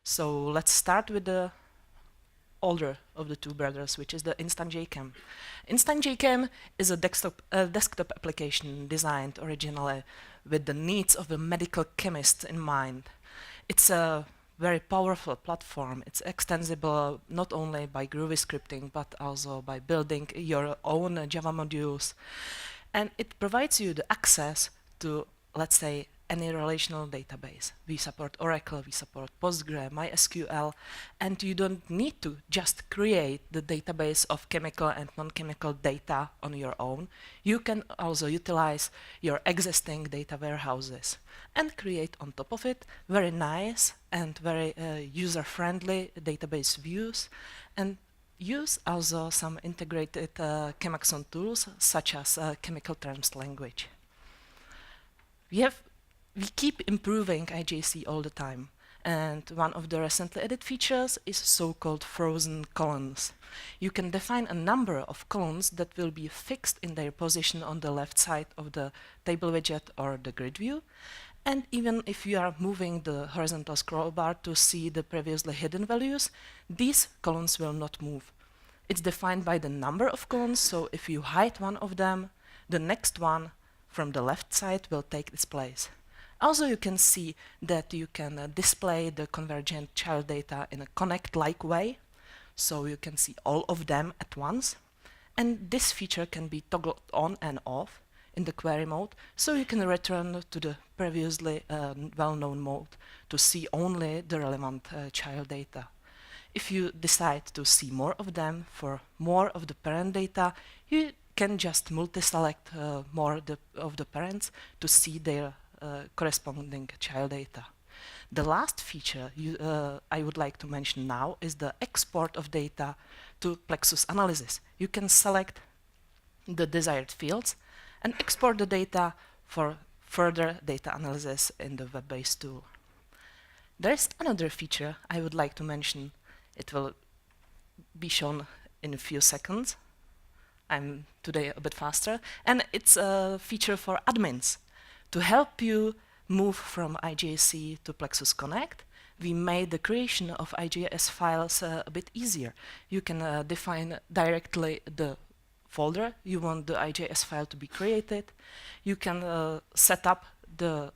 So let's start with the older of the two brothers, which is the Instant JChem. Instant JChem is a desktop application designed originally with the needs of a medical chemist in mind. It's a very powerful platform. It's extensible not only by Groovy scripting, but also by building your own Java modules. And it provides you the access to, let's say, any relational database. We support Oracle, we support Postgre, MySQL, and you don't need to just create the database of chemical and non-chemical data on your own. You can also utilize your existing data warehouses and create on top of it very nice and very user-friendly database views, and use also some integrated ChemAxon tools such as chemical terms language. We keep improving IJC all the time, and one of the recently added features is so-called frozen columns. You can define a number of columns that will be fixed in their position on the left side of the table widget or the grid view, and even if you are moving the horizontal scroll bar to see the previously hidden values, these columns will not move. It's defined by the number of columns, so if you hide one of them, the next one from the left side will take its place. Also, you can see that you can display the convergent child data in a connect-like way, so you can see all of them at once. And this feature can be toggled on and off in the query mode, so you can return to the previously well-known mode to see only the relevant child data. If you decide to see more of them for more of the parent data, you can just multi-select more of the parents to see their corresponding child data. The last feature I would like to mention now is the export of data to Plexus analysis. You can select the desired fields and export the data for further data analysis in the web-based tool. There is another feature I would like to mention. It will be shown in a few seconds. I'm today a bit faster, and it's a feature for admins. To help you move from IJC to Plexus Connect, we made the creation of IJS files a bit easier. You can define directly the folder you want the IJS file to be created. You can set up the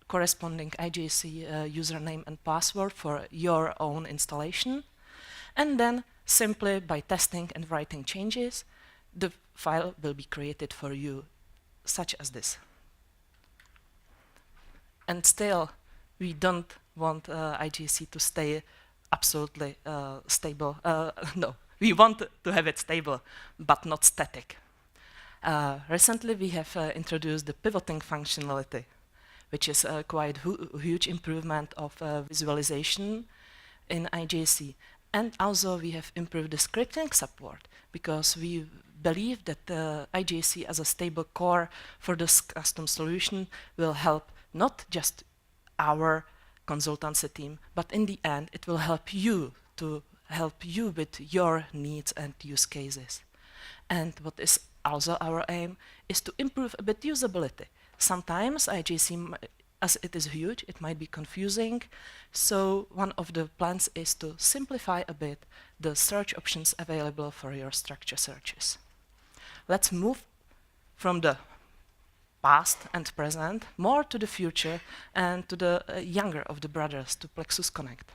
corresponding IJC username and password for your own installation. And then, simply by testing and writing changes, the file will be created for you, such as this. And still, we don't want IJC to stay absolutely stable. No, we want to have it stable, but not static. Recently, we have introduced the pivoting functionality, which is a quite huge improvement of visualization in IJC. And also, we have improved the scripting support, because we believe that IJC as a stable core for this custom solution will help not just our consultancy team, but in the end, it will help you with your needs and use cases. And what is also our aim is to improve a bit usability. Sometimes IJC, as it is huge, it might be confusing. So one of the plans is to simplify a bit the search options available for your structure searches. Let's move from the past and present more to the future and to the younger of the brothers, to Plexus Connect.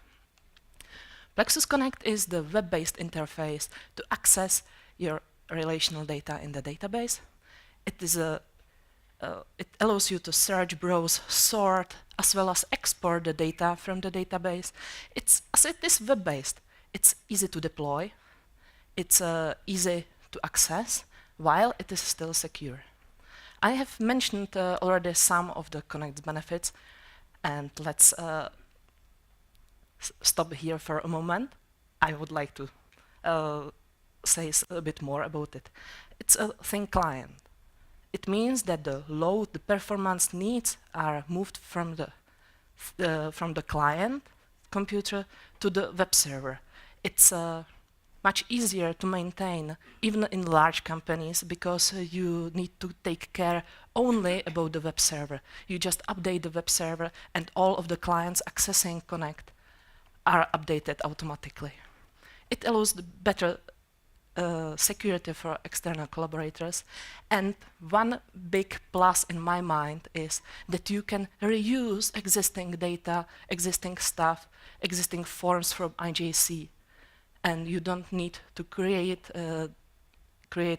Plexus Connect is the web-based interface to access your relational data in the database. It allows you to search, browse, sort, as well as export the data from the database. As it is web-based, it's easy to deploy, it's easy to access, while it is still secure. I have mentioned already some of the Connect benefits, and let's stop here for a moment. I would like to say a bit more about it. It's a thin client. It means that the performance needs are moved from the client computer to the web server. It's much easier to maintain, even in large companies, because you need to take care only about the web server. You just update the web server, and all of the clients accessing Connect are updated automatically. It allows the better security for external collaborators, and one big plus in my mind is that you can reuse existing data, existing stuff, existing forms from IJC, and you don't need to create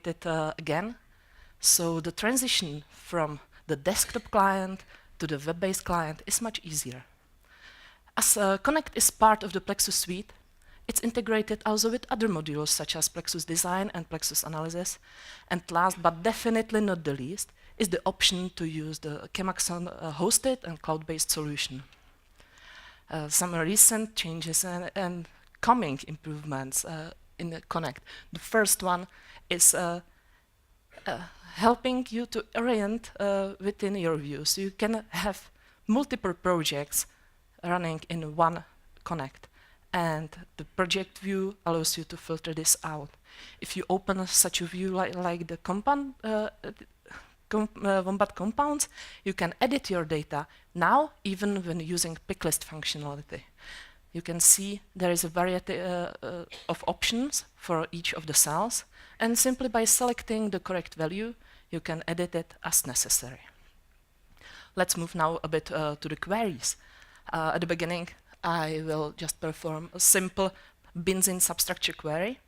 it again. So the transition from the desktop client to the web-based client is much easier. As Connect is part of the Plexus Suite, it's integrated also with other modules such as Plexus Design and Plexus Analysis. And last but definitely not the least is the option to use the ChemAxon hosted and cloud-based solution. Some recent changes and coming improvements in the Connect. The first one is helping you to orient within your view. So you can have multiple projects running in one Connect. And the project view allows you to filter this out. If you open such a view like the Wombat compounds, you can edit your data now, even when using picklist functionality. You can see there is a variety of options for each of the cells, and simply by selecting the correct value, you can edit it as necessary. Let's move now a bit to the queries. At the beginning, I will just perform a simple benzene substructure query.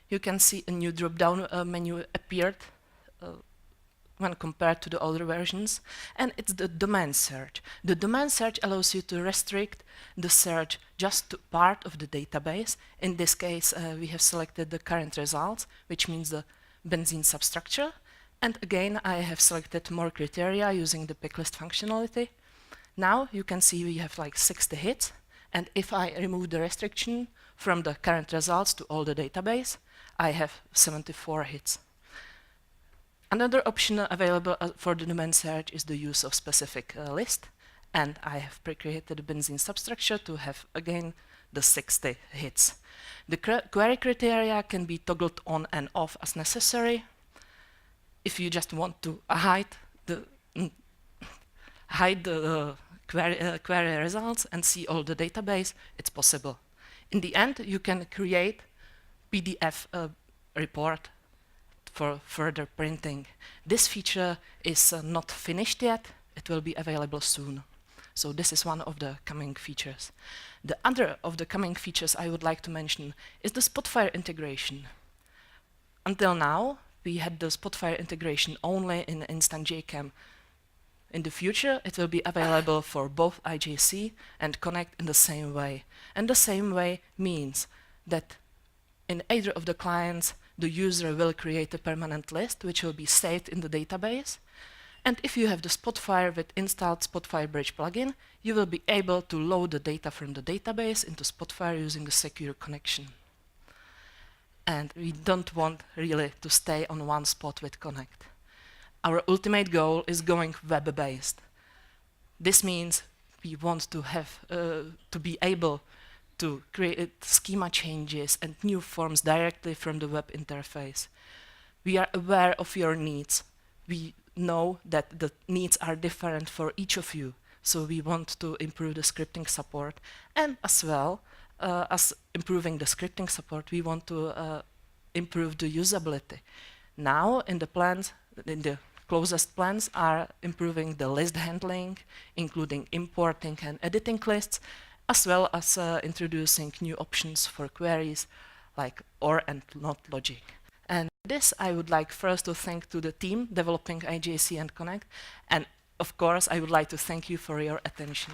You can see a new drop-down menu appeared when compared to the older versions, and it's the domain search. The domain search allows you to restrict the search just to part of the database. In this case, we have selected the current results, which means the benzene substructure. And again, I have selected more criteria using the picklist functionality. Now you can see we have like 60 hits. And if I remove the restriction from the current results to all the database, I have 74 hits. Another option available for the domain search is the use of specific list. And I have pre-created a benzene substructure to have, again, the 60 hits. The query criteria can be toggled on and off as necessary. If you just want to hide the query results and see all the database, it's possible. In the end, you can create PDF report for further printing. This feature is not finished yet. It will be available soon. So this is one of the coming features. The other of the coming features I would like to mention is the Spotfire integration. Until now, we had the Spotfire integration only in instant JChem. In the future, it will be available for both IJC and Connect in the same way. And the same way means that in either of the clients, the user will create a permanent list, which will be saved in the database. And if you have the Spotfire with installed Spotfire Bridge plugin, you will be able to load the data from the database into Spotfire using a secure connection. And we don't want really to stay on one spot with Connect. Our ultimate goal is going web-based. This means we want to have to be able to create schema changes and new forms directly from the web interface. We are aware of your needs. We know that the needs are different for each of you, so we want to improve the scripting support. And as well as improving the scripting support, we want to improve the usability. Now, in the plans, in the closest plans are improving the list handling, including importing and editing lists, as well as introducing new options for queries like OR and NOT logic. And this I would like first to thank to the team developing IJC and Connect, and of course I would like to thank you for your attention.